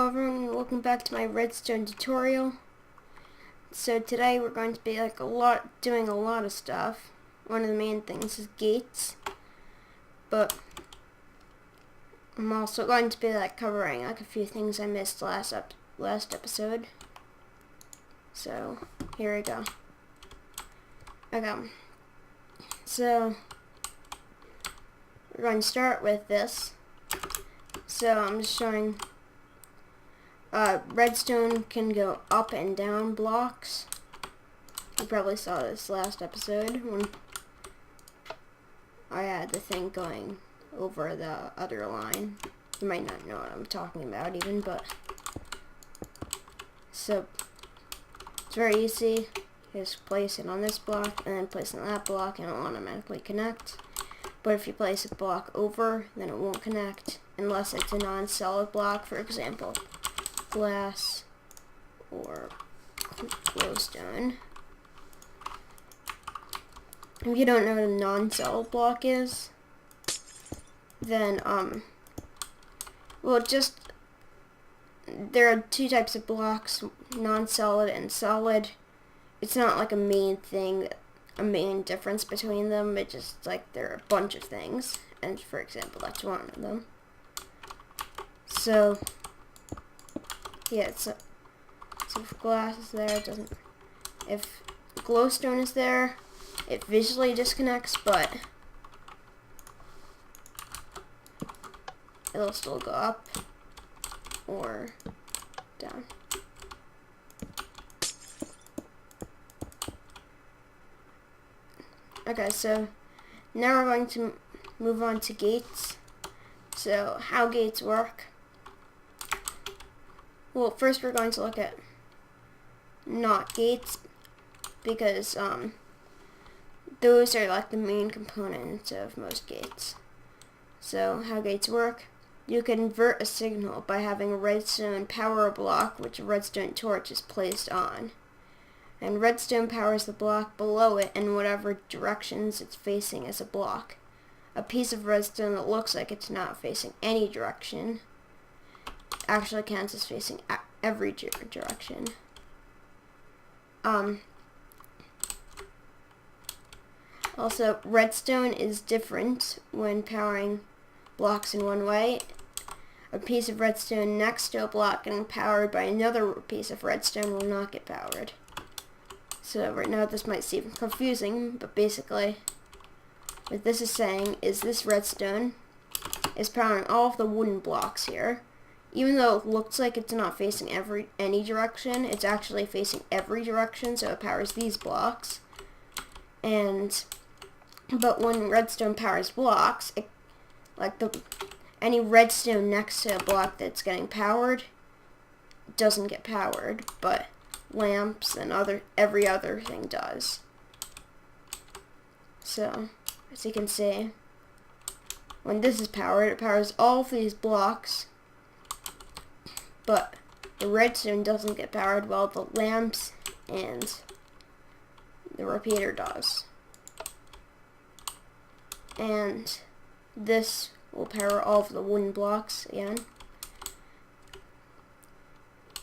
Hello everyone, welcome back to my Redstone tutorial. So today we're going to be doing a lot of stuff. One of the main things is gates, but I'm also going to be covering a few things I missed last episode. So here we go. Okay, so we're going to start with this. So I'm just showing redstone can go up and down blocks. You probably saw this last episode when I had the thing going over the other line. You might not know what I'm talking about even, but so it's very easy. You just place it on this block and then place it on that block and it'll automatically connect. But if you place a block over, then it won't connect unless it's a non-solid block, for example, glass or glowstone. If you don't know what a non-solid block is, then there are two types of blocks, non-solid and solid. It's not like a main thing, a main difference between them. It's just there are a bunch of things, and for example, that's one of them. So yeah, so if glass is there, it doesn't. If glowstone is there, it visually disconnects, but it'll still go up or down. Okay, so now we're going to move on to gates. So how gates work. Well, first we're going to look at NOT gates, because those are the main components of most gates. So how gates work. You can invert a signal by having a redstone power block which a redstone torch is placed on. And redstone powers the block below it in whatever directions it's facing as a block. A piece of redstone that looks like it's not facing any direction actually counts as facing every direction. Also, redstone is different when powering blocks in one way. A piece of redstone next to a block getting powered by another piece of redstone will not get powered. So right now this might seem confusing, but basically what this is saying is this redstone is powering all of the wooden blocks here. Even though it looks like it's not facing any direction, it's actually facing every direction, so it powers these blocks. But when redstone powers blocks, any redstone next to a block that's getting powered doesn't get powered, but lamps and every other thing does. So, as you can see, when this is powered, it powers all of these blocks, but the redstone doesn't get powered while the lamps and the repeater does. And this will power all of the wooden blocks again.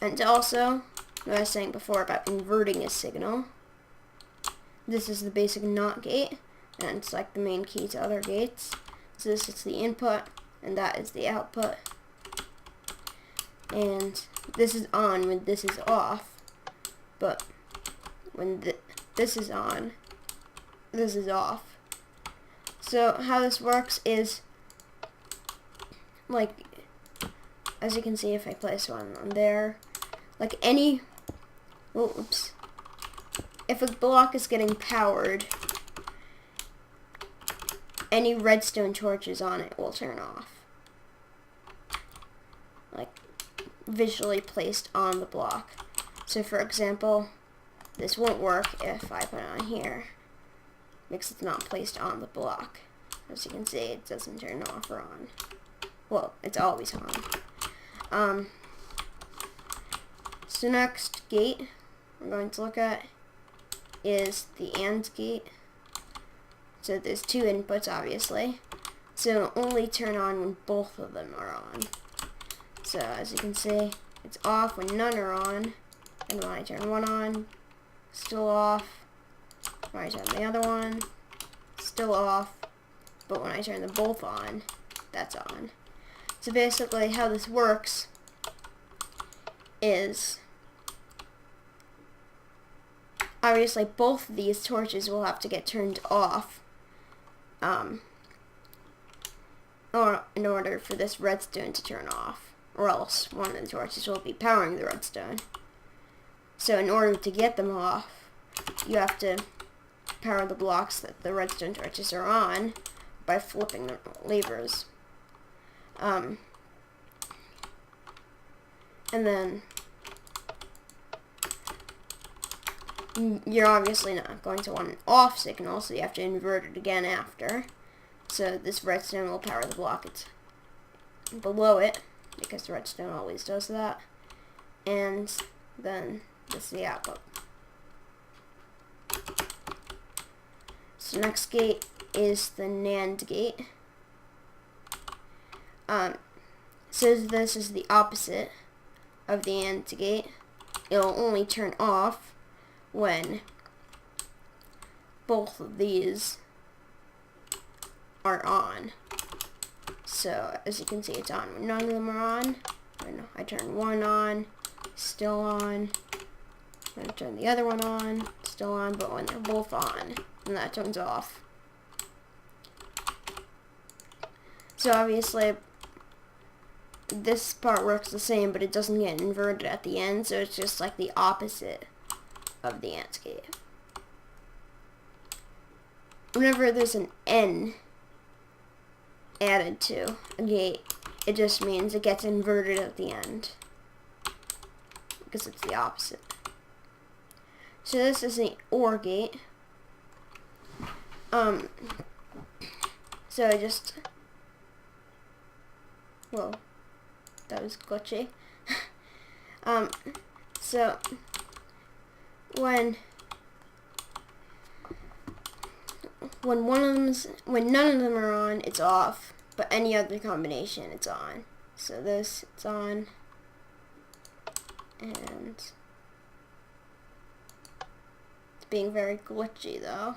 And also, what I was saying before about inverting a signal, this is the basic NOT gate, and it's the main key to other gates. So this is the input, and that is the output. And this is on when this is off, but when this is on, this is off. So how this works is, as you can see if I place one on there, if a block is getting powered, any redstone torches on it will turn off. Visually placed on the block. So for example, this won't work if I put it on here, because it's not placed on the block. As you can see, it doesn't turn off or on. Well, it's always on. So next gate we're going to look at is the AND gate. So there's two inputs, obviously. So it'll only turn on when both of them are on. So as you can see, it's off when none are on. And when I turn one on, still off. When I turn the other one, still off. But when I turn them both on, that's on. So basically how this works is, obviously both of these torches will have to get turned off or in order for this redstone to turn off, or else one of the torches will be powering the redstone. So in order to get them off, you have to power the blocks that the redstone torches are on by flipping the levers. And then you're obviously not going to want an off signal, so you have to invert it again after. So this redstone will power the block it's below it, because the redstone always does that. And then this is the output. So next gate is the NAND gate. So this is the opposite of the AND gate. It'll only turn off when both of these are on. So as you can see, it's on when none of them are on. I turn one on, still on. I'm going to turn the other one on, still on, but when they're both on, then that turns off. So obviously, this part works the same, but it doesn't get inverted at the end, so it's just like the opposite of the AND gate. Whenever there's an N added to a gate, it just means it gets inverted at the end, because it's the opposite. So this is the OR gate. So I just, whoa, that was glitchy. So when none of them are on, it's off, but any other combination, it's on. So this, it's on, and it's being very glitchy though.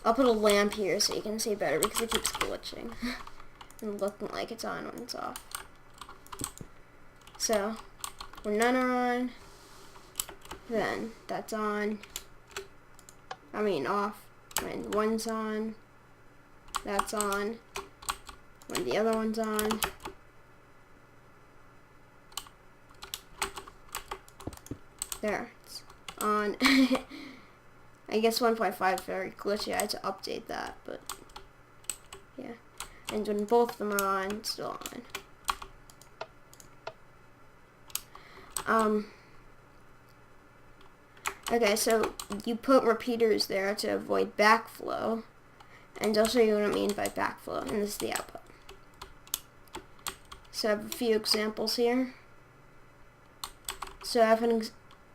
I'll put a lamp here so you can see better, because it keeps glitching and looking like it's on when it's off. So when none are on, then that's on. I mean off. When one's on, that's on. When the other one's on, there, it's on. I guess 1.5 is very glitchy. I had to update that, but yeah. And when both of them are on, it's still on. Okay, so you put repeaters there to avoid backflow, and I'll show you what I mean by backflow, and this is the output. So I have a few examples here. So I have an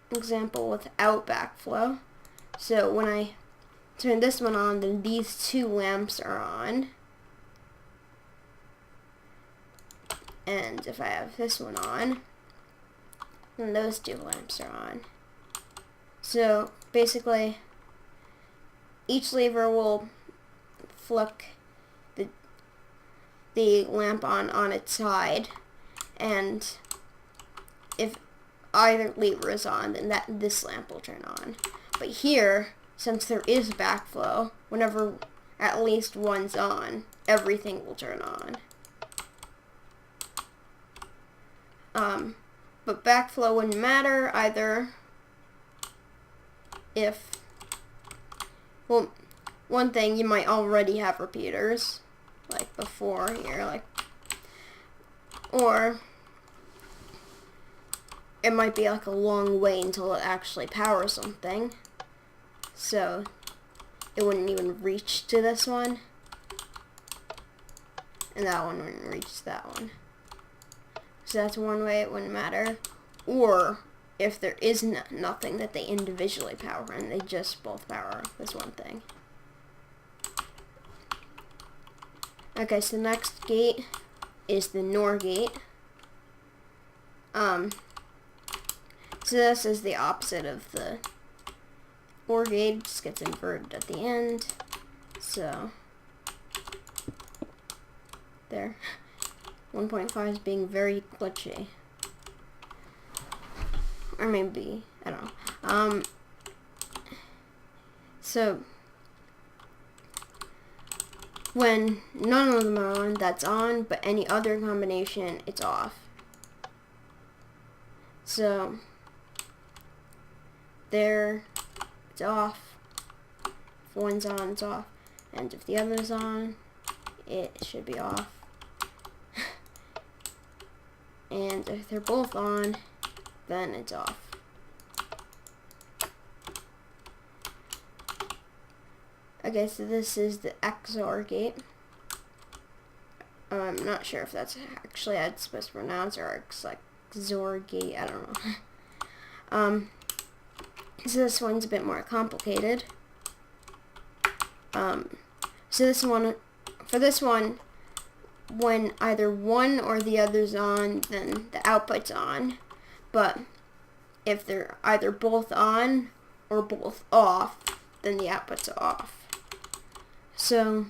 example without backflow. So when I turn this one on, then these two lamps are on. And if I have this one on, then those two lamps are on. So basically, each lever will flick the lamp on its side, and if either lever is on, then this lamp will turn on. But here, since there is backflow, whenever at least one's on, everything will turn on. But backflow wouldn't matter either if, well, one thing, you might already have repeaters, like before here, or it might be like a long way until it actually powers something, so it wouldn't even reach to this one, and that one wouldn't reach that one. So that's one way it wouldn't matter. Or if there is nothing that they individually power and they just both power this one thing. Okay, so the next gate is the NOR gate. So this is the opposite of the OR gate. It just gets inverted at the end. So there. 1.5 is being very glitchy. Or maybe, I don't know. So when none of them are on, that's on, but any other combination, it's off. So there, it's off. If one's on, it's off. And if the other's on, it should be off. And if they're both on, then it's off. Okay, so this is the XOR gate. I'm not sure if that's actually how it's supposed to pronounce, or it's like XOR gate, I don't know. So this one's a bit more complicated. So this one, for this one, when either one or the other's on, then the output's on. But if they're either both on or both off, then the output's off. So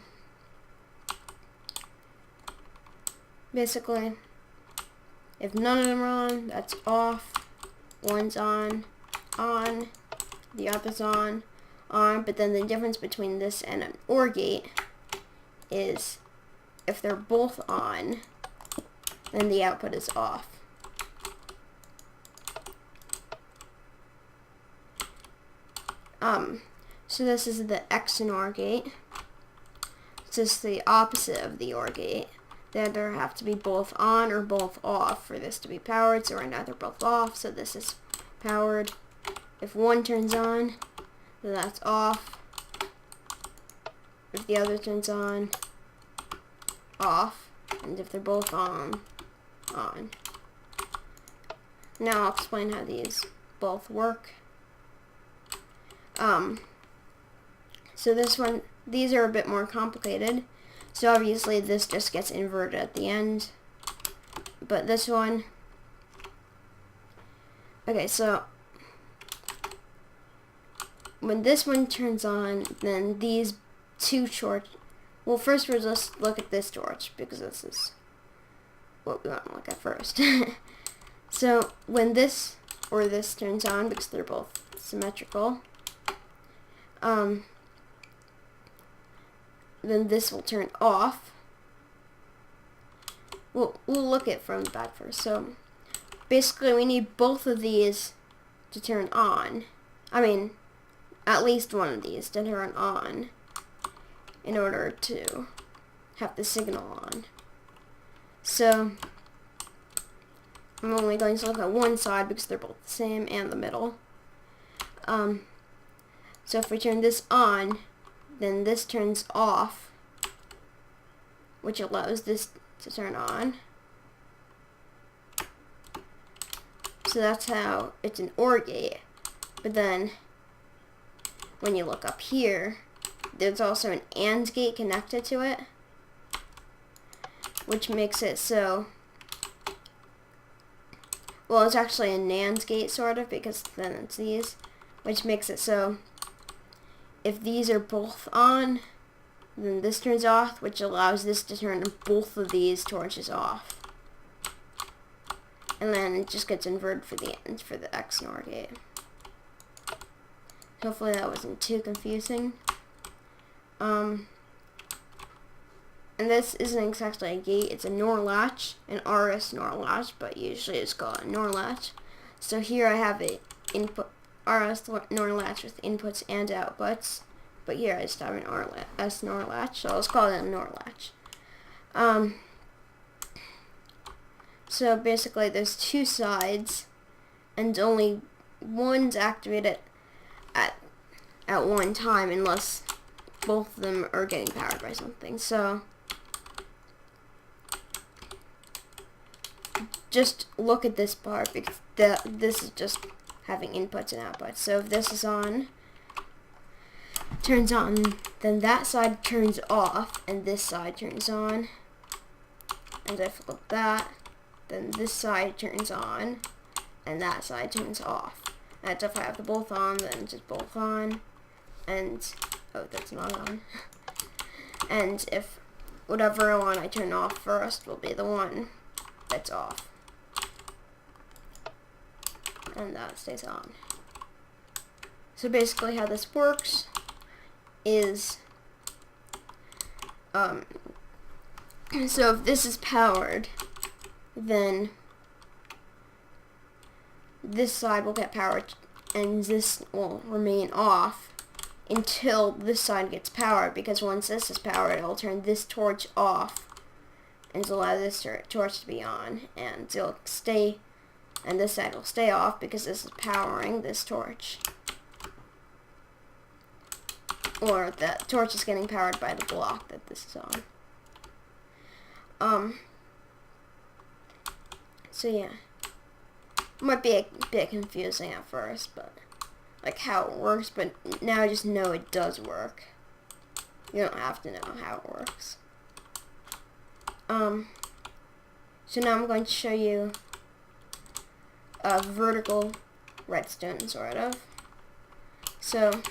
basically, if none of them are on, that's off. One's on, the other's on. But then the difference between this and an OR gate is if they're both on, then the output is off. So this is the XOR gate. It's just the opposite of the OR gate. They either have to be both on or both off for this to be powered, so right now they're both off, so this is powered. If one turns on, then that's off. If the other turns on, off. And if they're both on. Now I'll explain how these both work. So this one, these are a bit more complicated. So obviously this just gets inverted at the end. But this one, okay, so when this one turns on, then these two torch, well, first we'll just look at this torch, because this is what we want to look at first. So when this or this turns on, because they're both symmetrical, then this will turn off. We'll look at from the back first. So basically we need both of these to turn on. I mean, at least one of these to turn on in order to have the signal on. So I'm only going to look at one side because they're both the same, and the middle. So if we turn this on, then this turns off, which allows this to turn on. So that's how it's an OR gate. But then when you look up here, there's also an AND gate connected to it, which makes it so, well, it's actually a NAND gate sort of, because then it's these, which makes it so if these are both on, then this turns off, which allows this to turn both of these torches off. And then it just gets inverted for the end, for the XOR gate. Hopefully that wasn't too confusing. And this isn't exactly a gate, it's a NOR latch, an RS NOR latch, but usually it's called a NOR latch. So here I have a input RS NOR latch with inputs and outputs, but here I just have an RS NOR latch, so let's call it a NOR latch. So basically there's two sides, and only one's activated at one time, unless both of them are getting powered by something. So just look at this part, because this is just having inputs and outputs. So if this is on, turns on, then that side turns off, and this side turns on. And if I flip that, then this side turns on, and that side turns off. And if I have the both on, then just both on, and, oh, that's not on. And if whatever one I turn off first will be the one that's off. And that stays on. So basically how this works is, so if this is powered, then this side will get powered and this will remain off until this side gets powered, because once this is powered, it'll turn this torch off and allow this torch to be on, and it'll stay, and this side will stay off because this is powering this torch. Or the torch is getting powered by the block that this is on. So yeah. Might be a bit confusing at first, but like how it works, but now I just know it does work. You don't have to know how it works. So now I'm going to show you a vertical redstone, sort of. So,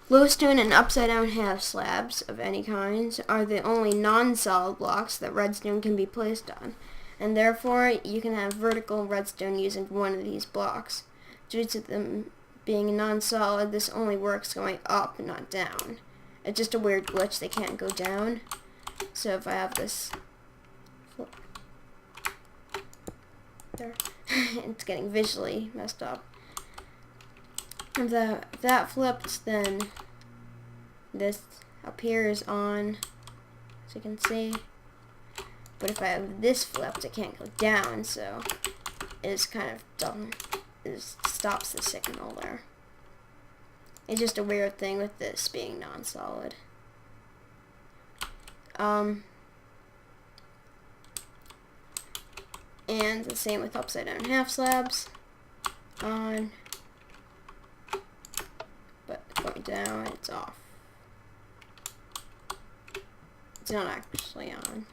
glowstone and upside down half slabs of any kind are the only non-solid blocks that redstone can be placed on, and therefore you can have vertical redstone using one of these blocks. Due to them being non-solid, this only works going up, not down. It's just a weird glitch, they can't go down. So if I have this there, it's getting visually messed up. If that flipped, then this appears on, as you can see. But if I have this flipped, it can't go down, so it is kind of dumb. It just stops the signal there. It's just a weird thing with this being non-solid. And the same with upside down half slabs. On. But going down, it's off. It's not actually on.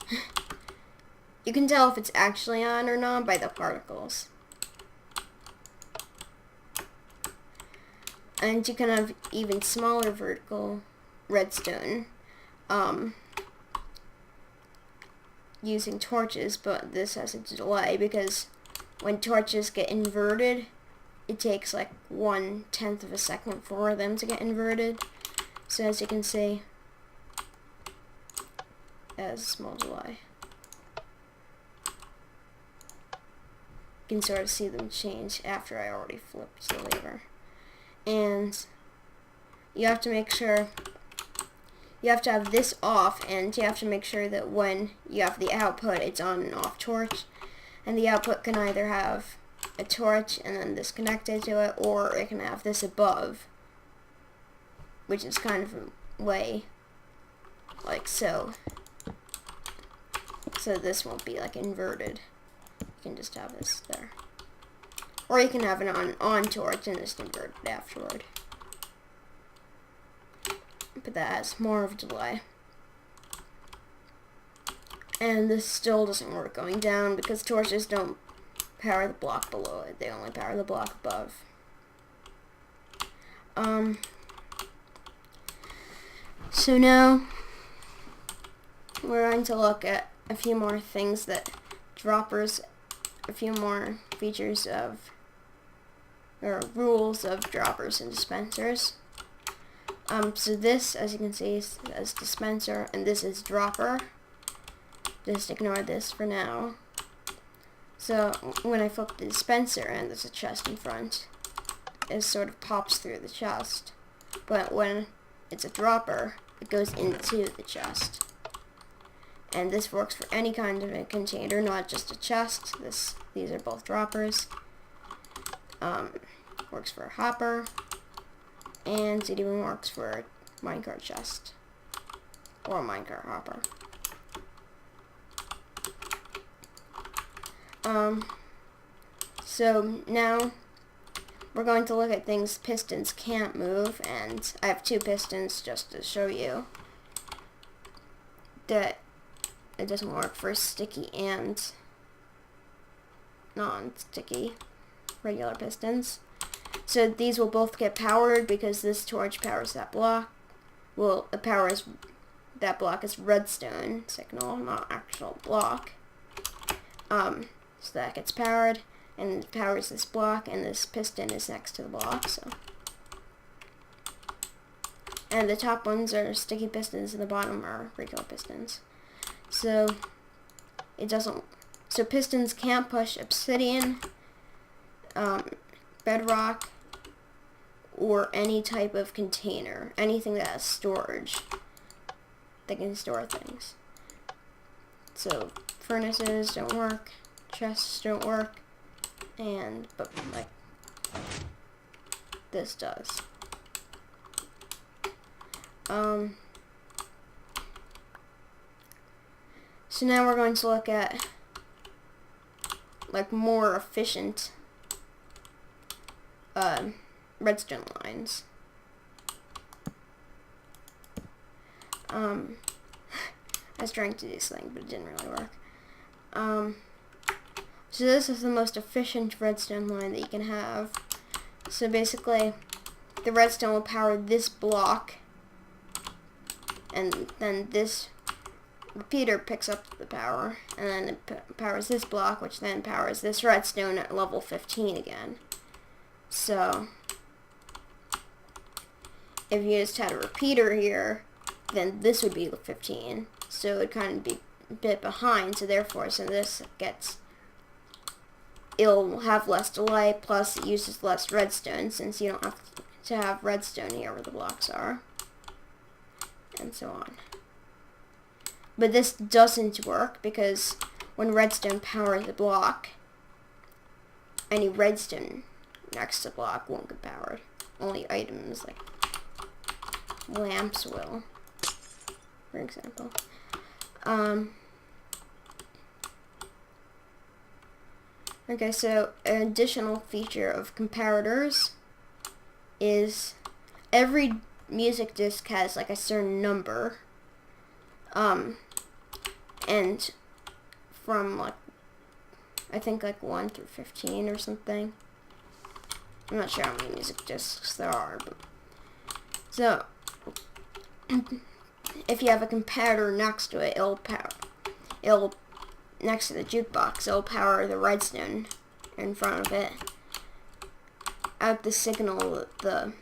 You can tell if it's actually on or not by the particles. And you can have even smaller vertical redstone using torches, but this has a delay because when torches get inverted, it takes like 1/10 of a second for them to get inverted. So as you can see, it has a small delay. You can sort of see them change after I already flipped the lever. And you have to make sure, you have to have this off, and you have to make sure that when you have the output, it's on and off torch. And the output can either have a torch and then this connected to it, or it can have this above, which is kind of a way, like so. So this won't be like inverted. You can just have this there. Or you can have an on torch and just invert it afterward. But that has more of a delay. And this still doesn't work going down because torches don't power the block below it. They only power the block above. So now we're going to look at a few more things that droppers, a few more features of, or rules of droppers and dispensers. So this, as you can see, is dispenser, and this is dropper. Just ignore this for now. So when I flip the dispenser and there's a chest in front, it sort of pops through the chest. But when it's a dropper, it goes into the chest. And this works for any kind of a container, not just a chest. These are both droppers. Works for a hopper, and it even works for a minecart chest or a minecart hopper. So now we're going to look at things pistons can't move, and I have two pistons just to show you that it doesn't work for sticky and non-sticky. regular pistons. So these will both get powered because this torch powers that block. Well, it powers that block is redstone signal, not actual block. So that gets powered, and it powers this block, and this piston is next to the block. So, and the top ones are sticky pistons, and the bottom are regular pistons. So it doesn't. So pistons can't push obsidian, bedrock, or any type of container, anything that has storage. They can store things. So furnaces don't work, chests don't work, but like this does. So now we're going to look at like more efficient redstone lines. I was trying to do this thing, but it didn't really work. So this is the most efficient redstone line that you can have. So basically, the redstone will power this block, and then this repeater picks up the power, and then it powers this block, which then powers this redstone at level 15 again. So if you just had a repeater here, then this would be 15. So it would kind of be a bit behind, so therefore, it'll have less delay, plus it uses less redstone, since you don't have to have redstone here where the blocks are, and so on. But this doesn't work, because when redstone powers the block, any redstone next to the block won't get powered. Only items like lamps will, for example. Okay, so an additional feature of comparators is every music disc has like a certain number, and from like, I think like 1 through 15 or something. I'm not sure how many music discs there are, but so if you have a comparator next to it, it'll next to the jukebox, it'll power the redstone in front of it out the signal that the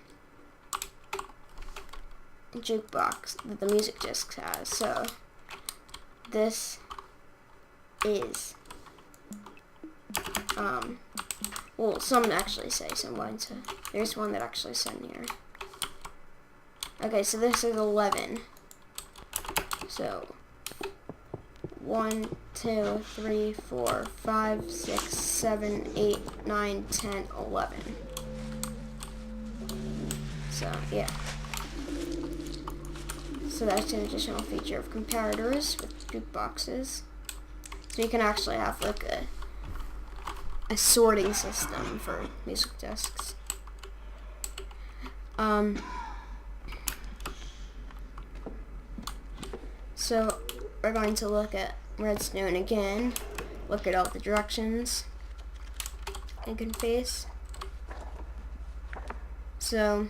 jukebox, that the music disc has. So this is well, some actually say, so I'm going to, there's one that actually said here. Okay, so this is 11. So 1, 2, 3, 4, 5, 6, 7, 8, 9, 10, 11. So yeah. So that's an additional feature of comparators with jukeboxes. So you can actually have like a sorting system for music discs. So we're going to look at redstone again, look at all the directions it can face. So,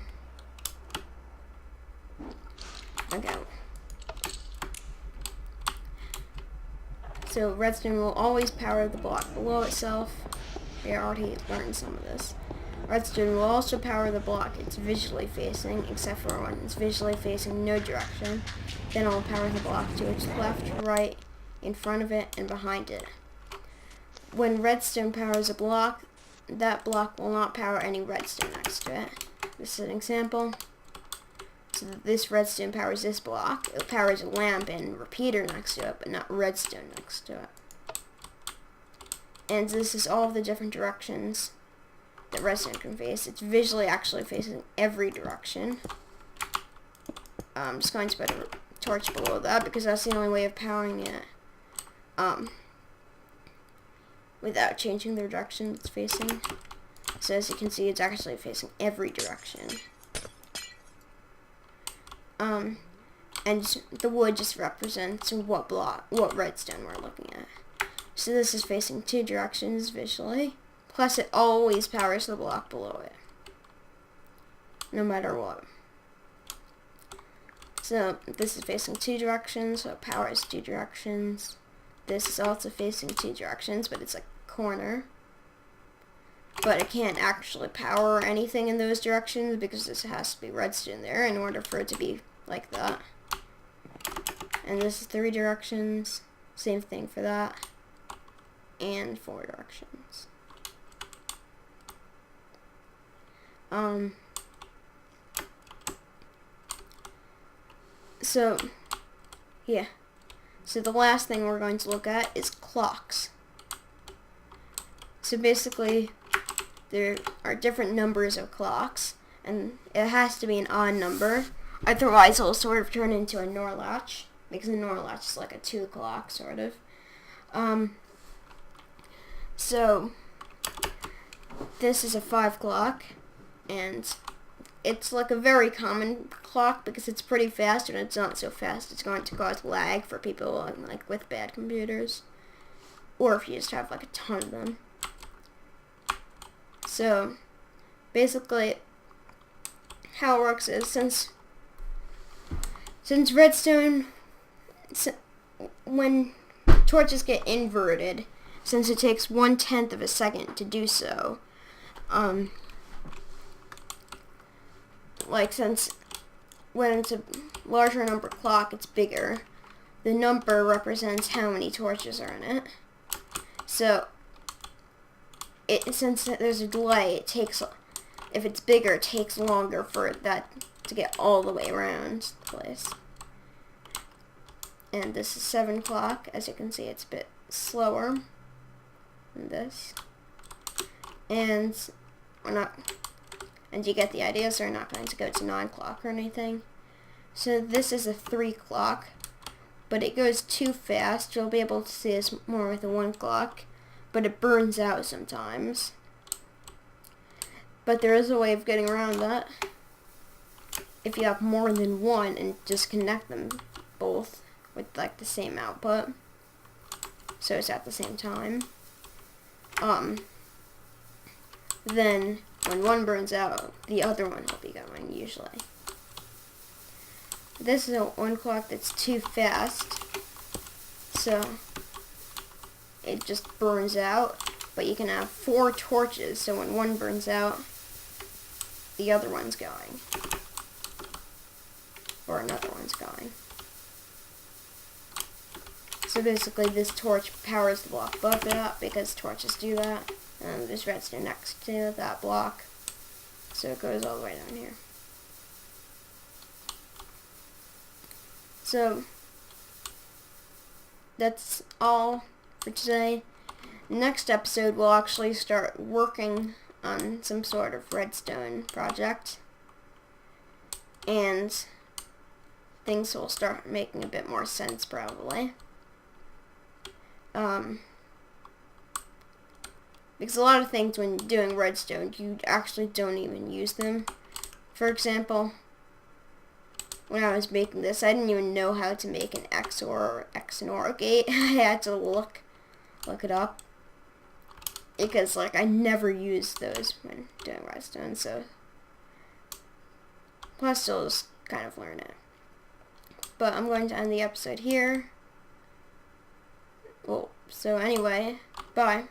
okay. So redstone will always power the block below itself. We already learned some of this. Redstone will also power the block it's visually facing, except for when it's visually facing no direction. Then it will power the block to its left, right, in front of it, and behind it. When redstone powers a block, that block will not power any redstone next to it. This is an example. So this redstone powers this block. It powers a lamp and repeater next to it, but not redstone next to it. And this is all of the different directions that redstone can face. It's visually actually facing every direction. I'm just going to put a torch below that because that's the only way of powering it without changing the direction it's facing. So as you can see, it's actually facing every direction. And the wood just represents what redstone we're looking at. So this is facing two directions visually, Plus, it always powers the block below it, no matter what. So this is facing 2 directions, so it powers 2 directions. This is also facing 2 directions, but it's a corner. But it can't actually power anything in those directions because this has to be redstone there in order for it to be like that. And this is 3 directions, same thing for that, and 4 directions. So, yeah. So the last thing we're going to look at is clocks. So basically, there are different numbers of clocks, and it has to be an odd number. Otherwise, it'll sort of turn into a NOR latch, because a NOR latch is like a 2 o'clock, sort of. So, this is a 5 o'clock, and it's like a very common clock because it's pretty fast, and it's not so fast it's going to cause lag for people like with bad computers, or if you just have like a ton of them. So basically how it works is since redstone, when torches get inverted, since it takes 1/10 of a second to do so, like since when it's a larger number clock, it's bigger. The number represents how many torches are in it. So since there's a delay, it takes, if it's bigger, it takes longer for that to get all the way around the place. And this is 7 o'clock. As you can see, it's a bit slower than this. And you get the idea, so we're not going to go to 9 o'clock or anything. So this is a 3 o'clock, but it goes too fast. You'll be able to see this more with a 1 o'clock, but it burns out sometimes. But there is a way of getting around that. If you have more than one and just connect them both with like the same output, so it's at the same time, then when one burns out, the other one will be going, usually. This is a 1 o'clock that's too fast, so it just burns out, but you can have 4 torches, so when one burns out, the other one's going, or another one's going. So basically this torch powers the block above that, because torches do that, and there's redstone next to that block, so it goes all the way down here. So that's all for today. Next episode we'll actually start working on some sort of redstone project, and things will start making a bit more sense probably. Because a lot of things when doing redstone, you actually don't even use them. For example, when I was making this, I didn't even know how to make an XOR or XNOR gate. I had to look it up, because like I never used those when doing redstone, so plus still just kind of learn it. But I'm going to end the episode here. Well, so anyway, bye.